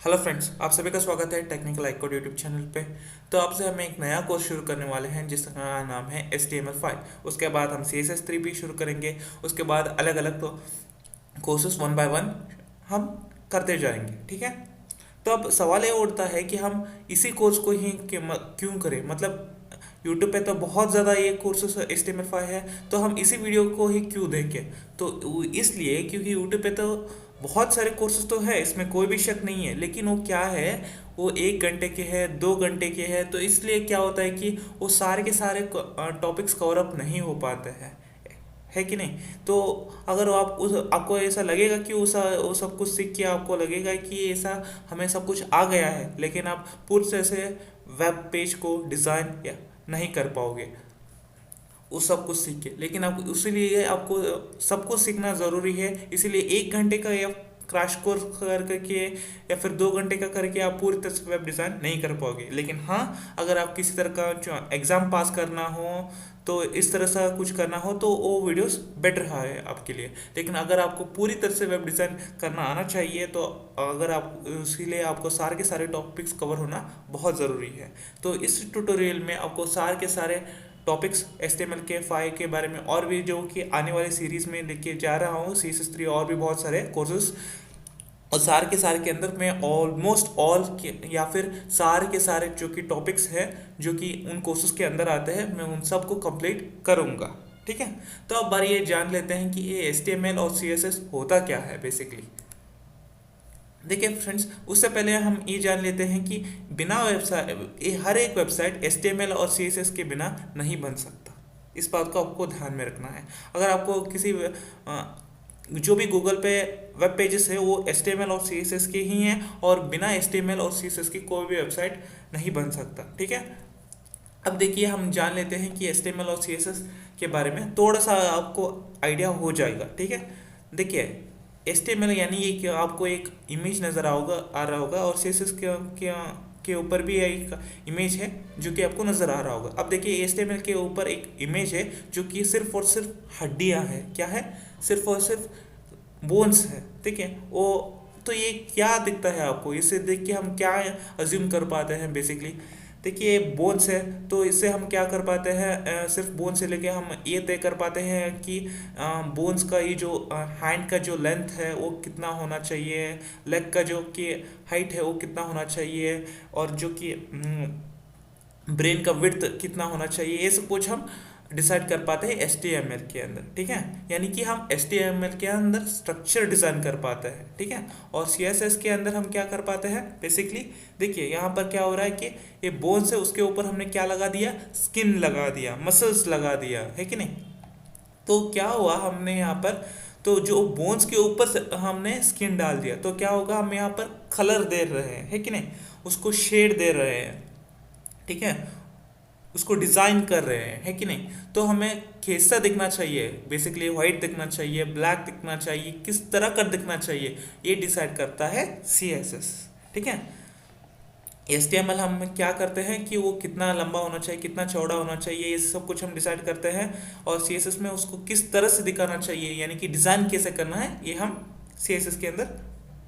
Hello friends, आप सभी का स्वागत है टेक्निकल आइकोड यूट्यूब चैनल पे। तो आपसे हम एक नया कोर्स शुरू करने वाले हैं जिसका नाम है HTML5। उसके बाद हम CSS3 भी शुरू करेंगे। उसके बाद अलग अलग कोर्सेस वन बाय वन हम करते जाएंगे, ठीक है। तो अब सवाल ये उठता है कि हम इसी कोर्स को ही क्यों करें। मतलब यूट्यूब पे तो बहुत ज़्यादा ये कोर्सेस HTML5 है, तो हम इसी वीडियो को ही क्यों देखें। तो इसलिए क्योंकि यूट्यूब पे तो बहुत सारे कोर्सेज तो है, इसमें कोई भी शक नहीं है, लेकिन वो क्या है, वो 1 घंटे के हैं, 2 घंटे के हैं। तो इसलिए क्या होता है कि वो सारे के सारे टॉपिक्स कवर अप नहीं हो पाते हैं, है कि नहीं। तो अगर आप उस आपको ऐसा लगेगा कि वो सब कुछ सीख के आपको लगेगा कि ऐसा हमें सब कुछ आ गया है, लेकिन आप पूर्ण तरह से वेब पेज को डिज़ाइन या नहीं कर पाओगे वो सब कुछ सीख के। लेकिन आप इसीलिए आपको सब कुछ सीखना ज़रूरी है। इसीलिए 1 घंटे का या क्रैश कोर्स कर करके या फिर 2 घंटे का करके आप पूरी तरह से वेब डिज़ाइन नहीं कर पाओगे। लेकिन हाँ, अगर आप किसी तरह का जो एग्ज़ाम पास करना हो, तो इस तरह से कुछ करना हो, तो वो वीडियोस बेटर है आपके लिए। लेकिन अगर आपको पूरी तरह से वेब डिज़ाइन करना आना चाहिए, तो अगर आप इसीलिए आपको सारे के सारे टॉपिक्स कवर होना बहुत ज़रूरी है। तो इस ट्यूटोरियल में आपको सारे के सारे टॉपिक्स HTML के फाइव के बारे में, और भी जो कि आने वाली सीरीज़ में लेके जा रहा हूँ CSS3, और भी बहुत सारे कोर्सेज, और सारे के सारे के अंदर मैं ऑलमोस्ट ऑल के या फिर सारे के सारे जो कि टॉपिक्स हैं जो कि उन कोर्सेज के अंदर आते हैं, मैं उन सबको कंप्लीट करूँगा, ठीक है। तो अब बारी ये जान लेते हैं कि ये HTML और CSS होता क्या है बेसिकली। देखिए फ्रेंड्स, उससे पहले हम ये जान लेते हैं कि बिना वेबसाइट, हर एक वेबसाइट HTML और CSS के बिना नहीं बन सकता। इस बात को आपको ध्यान में रखना है। अगर आपको किसी जो भी गूगल पे वेब पेजेस है वो HTML और CSS के ही हैं, और बिना HTML और CSS की कोई भी वेबसाइट नहीं बन सकता, ठीक है। अब देखिए, हम जान लेते हैं कि HTML और CSS के बारे में थोड़ा सा आपको आइडिया हो जाएगा, ठीक है। देखिए, HTML यानी ये कि आपको एक इमेज नज़र आ रहा होगा, और CSS के ऊपर भी एक इमेज है जो कि आपको नज़र आ रहा होगा। अब देखिए, HTML के ऊपर एक इमेज है जो कि सिर्फ और सिर्फ हड्डियाँ हैं। क्या है? सिर्फ और सिर्फ बोन्स है, ठीक है। वो तो ये क्या दिखता है आपको, इसे देख के हम क्या अज्यूम कर पाते हैं बेसिकली। देखिए, बोन्स है तो इससे हम क्या कर पाते हैं, सिर्फ बोन से लेके हम ये तय कर पाते हैं कि बोन्स का ये जो हैंड का जो लेंथ है वो कितना होना चाहिए, लेग का जो कि हाइट है वो कितना होना चाहिए, और जो कि ब्रेन का विड्थ कितना होना चाहिए, ये सब कुछ हम डिसाइड कर पाते हैं HTML के अंदर, ठीक है। यानी कि हम HTML के अंदर स्ट्रक्चर डिज़ाइन कर पाते हैं, ठीक है। और CSS के अंदर हम क्या कर पाते हैं बेसिकली। देखिए, यहाँ पर क्या हो रहा है कि ये बोन्स है, उसके ऊपर हमने क्या लगा दिया, स्किन लगा दिया, मसल्स लगा दिया, है कि नहीं। तो क्या हुआ, हमने यहाँ पर तो जो बोन्स के ऊपर से हमने स्किन डाल दिया, तो क्या होगा, हम यहाँ पर कलर दे रहे हैं, है कि नहीं, उसको शेड दे रहे हैं, ठीक है, उसको डिज़ाइन कर रहे हैं, है कि नहीं। तो हमें कैसा दिखना चाहिए बेसिकली, वाइट दिखना चाहिए, ब्लैक दिखना चाहिए, किस तरह का दिखना चाहिए, ये डिसाइड करता है CSS, ठीक है। HTML हम क्या करते हैं कि वो कितना लंबा होना चाहिए, कितना चौड़ा होना चाहिए, ये सब कुछ हम डिसाइड करते हैं। और CSS में उसको किस तरह से दिखाना चाहिए, यानी कि डिज़ाइन कैसे करना है, ये हम CSS के अंदर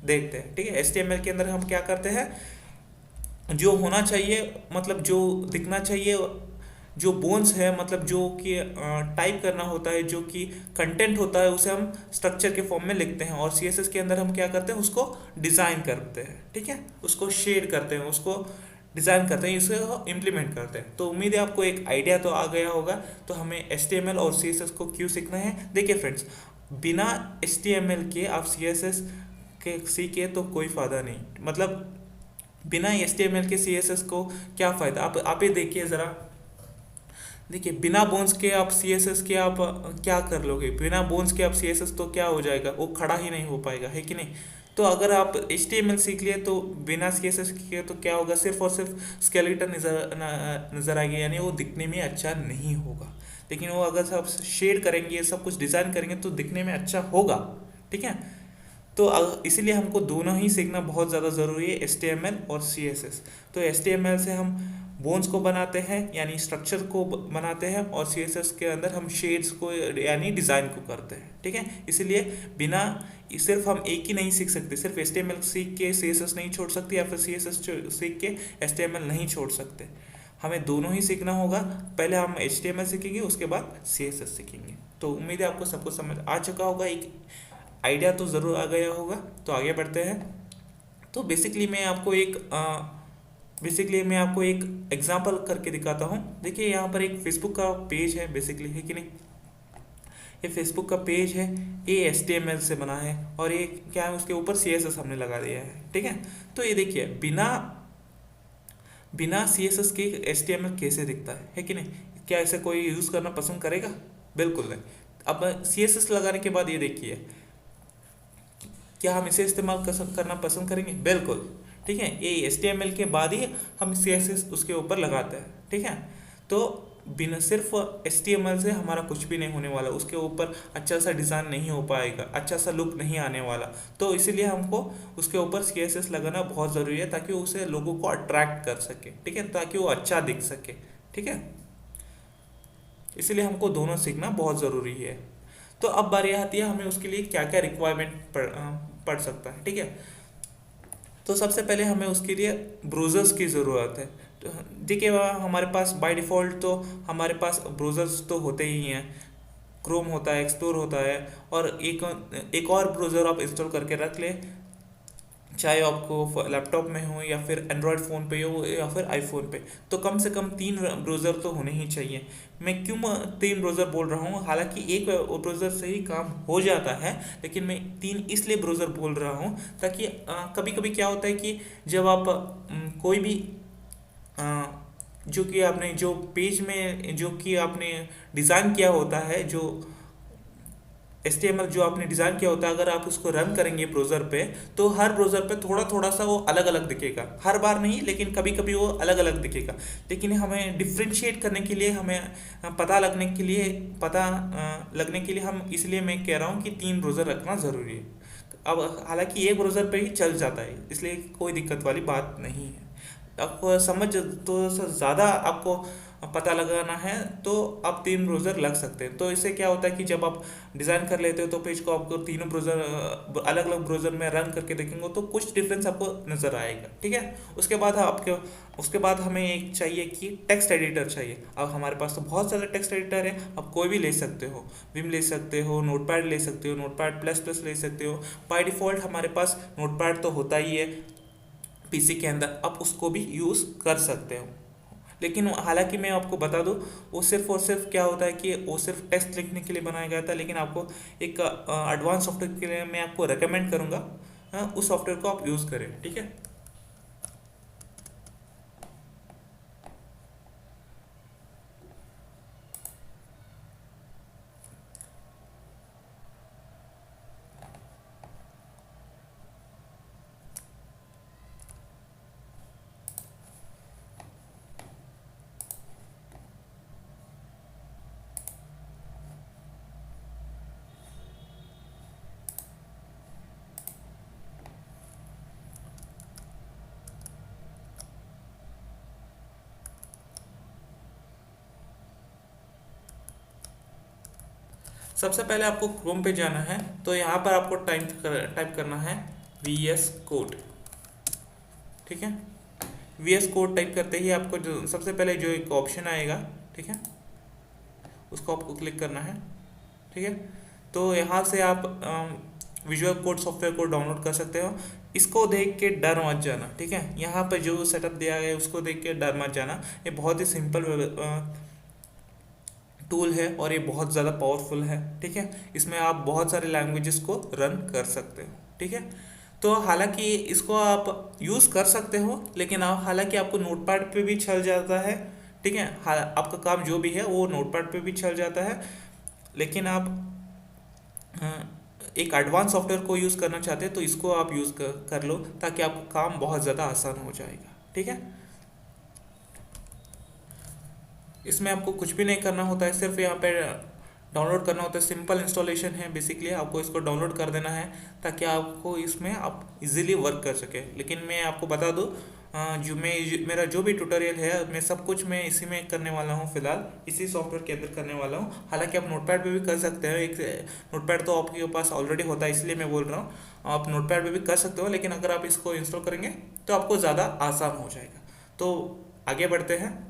देखते हैं, ठीक है। HTML के अंदर हम क्या करते हैं, जो होना चाहिए, मतलब जो दिखना चाहिए, जो बोन्स है, मतलब जो कि टाइप करना होता है, जो कि कंटेंट होता है, उसे हम स्ट्रक्चर के फॉर्म में लिखते हैं। और CSS के अंदर हम क्या करते हैं, उसको डिज़ाइन करते हैं, ठीक है, उसको शेड करते हैं, उसको डिज़ाइन करते हैं, इसे इम्प्लीमेंट करते हैं। तो उम्मीद है आपको एक आइडिया तो आ गया होगा। तो हमें HTML और CSS को क्यों सीखना है। देखिए फ्रेंड्स, बिना HTML के आप CSS के सीखे तो कोई फ़ायदा नहीं। मतलब बिना HTML के CSS को क्या फ़ायदा, आप ये देखिए ज़रा। देखिए, बिना बोन्स के आप CSS के आप क्या कर लोगे, बिना बोन्स के आप CSS तो क्या हो जाएगा, वो खड़ा ही नहीं हो पाएगा, है कि नहीं। तो अगर आप HTML सीख लिए तो बिना CSS के तो क्या होगा, सिर्फ और सिर्फ स्केलेटन नज़र आएगा, यानी वो दिखने में अच्छा नहीं होगा। लेकिन वो अगर आप शेड करेंगे, सब कुछ डिज़ाइन करेंगे, तो दिखने में अच्छा होगा, ठीक है। तो इसीलिए हमको दोनों ही सीखना बहुत ज़्यादा ज़रूरी है, HTML और CSS। तो HTML से हम बोन्स को बनाते हैं यानी स्ट्रक्चर को बनाते हैं, और सीएसएस के अंदर हम शेड्स को यानी डिज़ाइन को करते हैं। ठीक है, इसलिए बिना सिर्फ हम एक ही नहीं सीख सकते, सिर्फ एचटीएमएल सीख के सीएसएस नहीं छोड़ सकते, या फिर सीएसएस सीख के एचटीएमएल नहीं छोड़ सकते। हमें दोनों ही सीखना होगा। पहले हम एचटीएमएल सीखेंगे, उसके बाद सीएसएस सीखेंगे। तो उम्मीद है आपको सब कुछ समझ आ चुका होगा, एक आइडिया तो ज़रूर आ गया होगा। तो आगे बढ़ते हैं। तो बेसिकली मैं आपको एक एग्जांपल करके दिखाता हूँ। देखिए यहाँ पर एक फेसबुक का पेज है, बेसिकली है कि नहीं, ये फेसबुक का पेज है, ये HTML से बना है, और ये क्या है, उसके ऊपर CSS हमने लगा दिया है। ठीक है, तो ये देखिए बिना बिना CSS के HTML कैसे दिखता है कि नहीं। क्या ऐसे कोई यूज़ करना पसंद करेगा? बिल्कुल नहीं। अब CSS लगाने के बाद ये देखिए, क्या हम इसे इस्तेमाल करना पसंद करेंगे? बिल्कुल। ठीक है, ये HTML के बाद ही हम CSS उसके ऊपर लगाते हैं। ठीक है, तो बिना सिर्फ HTML से हमारा कुछ भी नहीं होने वाला, उसके ऊपर अच्छा सा डिज़ाइन नहीं हो पाएगा, अच्छा सा लुक नहीं आने वाला। तो इसीलिए हमको उसके ऊपर CSS लगाना बहुत ज़रूरी है, ताकि उसे लोगों को अट्रैक्ट कर सके। ठीक है, ताकि वो अच्छा दिख सके। ठीक है, इसलिए हमको दोनों सीखना बहुत ज़रूरी है। तो अब बारी आती है हमें उसके लिए क्या क्या रिक्वायरमेंट पड़ सकता है। ठीक है, तो सबसे पहले हमें उसके लिए ब्राउज़र्स की ज़रूरत है। तो देखिए हमारे पास बाय डिफ़ॉल्ट तो हमारे पास ब्राउज़र्स तो होते ही हैं, क्रोम होता है, एक्सप्लोर होता है, और एक और ब्राउज़र आप इंस्टॉल करके रख ले, चाहे आपको लैपटॉप में हो या फिर एंड्रॉयड फ़ोन पे हो या फिर आईफोन पे। तो कम से कम 3 ब्राउज़र तो होने ही चाहिए। मैं क्यों 3 ब्राउज़र बोल रहा हूँ, हालांकि एक ब्राउज़र से ही काम हो जाता है, लेकिन मैं 3 इसलिए ब्राउज़र बोल रहा हूँ ताकि कभी कभी क्या होता है कि जब आप कोई भी जो कि आपने जो पेज में जो कि आपने डिज़ाइन किया होता है, जो HTML जो आपने डिज़ाइन किया होता है, अगर आप उसको रन करेंगे ब्राउज़र पे, तो हर ब्राउज़र पे थोड़ा थोड़ा सा वो अलग अलग दिखेगा। हर बार नहीं, लेकिन कभी कभी वो अलग अलग दिखेगा। लेकिन हमें डिफ्रेंशिएट करने के लिए, हमें पता लगने के लिए हम, इसलिए मैं कह रहा हूँ कि 3 ब्राउज़र रखना ज़रूरी है। अब हालांकि एक ब्राउज़र पे ही चल जाता है, इसलिए कोई दिक्कत वाली बात नहीं है। आपको समझ तो ज़्यादा आपको पता लगाना है तो आप 3 ब्राउज़र लग सकते हैं। तो इससे क्या होता है कि जब आप डिज़ाइन कर लेते हो तो पेज को आपको तीनों ब्राउज़र अलग अलग ब्राउज़र में रन करके देखेंगे तो कुछ डिफरेंस आपको नज़र आएगा। ठीक है, उसके बाद हमें एक चाहिए कि टेक्स्ट एडिटर चाहिए। अब हमारे पास तो बहुत सारे टेक्स्ट एडिटर है, आप कोई भी ले सकते हो, विम ले सकते हो, नोटपैड ले सकते हो, नोटपैड प्लस प्लस ले सकते हो। बाय डिफ़ॉल्ट हमारे पास नोटपैड तो होता ही है पीसी के अंदर, आप उसको भी यूज़ कर सकते हो। लेकिन हालांकि मैं आपको बता दूं, वो सिर्फ और सिर्फ क्या होता है कि वो सिर्फ टेक्स्ट लिखने के लिए बनाया गया था। लेकिन आपको एक एडवांस सॉफ्टवेयर के लिए मैं आपको रेकमेंड करूंगा, उस सॉफ्टवेयर को आप यूज़ करें। ठीक है, सबसे पहले आपको क्रोम पे जाना है। तो यहाँ पर आपको टाइप करना है VS कोड। ठीक है, VS कोड टाइप करते ही आपको जो सबसे पहले जो एक ऑप्शन आएगा, ठीक है, उसको आपको क्लिक करना है। ठीक है, तो यहाँ से आप विजुअल कोड सॉफ्टवेयर को डाउनलोड कर सकते हो। इसको देख के डर मत जाना। ठीक है, यहाँ पर जो सेटअप दिया गया है उसको देख के डर मत जाना। ये बहुत ही सिंपल टूल है और ये बहुत ज़्यादा पावरफुल है। ठीक है, इसमें आप बहुत सारे लैंग्वेजेस को रन कर सकते हो। ठीक है, तो हालांकि इसको आप यूज़ कर सकते हो, लेकिन हालांकि आपको नोटपैड पे भी चल जाता है। ठीक है, आपका काम जो भी है वो नोटपैड पे भी चल जाता है, लेकिन आप एक एडवांस सॉफ्टवेयर को यूज़ करना चाहते हैं तो इसको आप यूज़ कर लो, ताकि आपका काम बहुत ज़्यादा आसान हो जाएगा। ठीक है, इसमें आपको कुछ भी नहीं करना होता है, सिर्फ यहाँ पर डाउनलोड करना होता है, सिंपल इंस्टॉलेशन है बेसिकली, आपको इसको डाउनलोड कर देना है ताकि आपको इसमें आप इजीली वर्क कर सके। लेकिन मैं आपको बता दूँ, मेरा जो भी ट्यूटोरियल है मैं सब कुछ मैं इसी में करने वाला हूँ, फिलहाल इसी सॉफ्टवेयर के अंदर करने वाला हूँ। हालांकि आप नोटपैड पे भी कर सकते हैं, एक नोटपैड तो आपके पास ऑलरेडी होता है इसलिए मैं बोल रहा हूँ, आप नोटपैड पे भी कर सकते हो, लेकिन अगर आप इसको इंस्टॉल करेंगे तो आपको ज़्यादा आसान हो जाएगा। तो आगे बढ़ते हैं।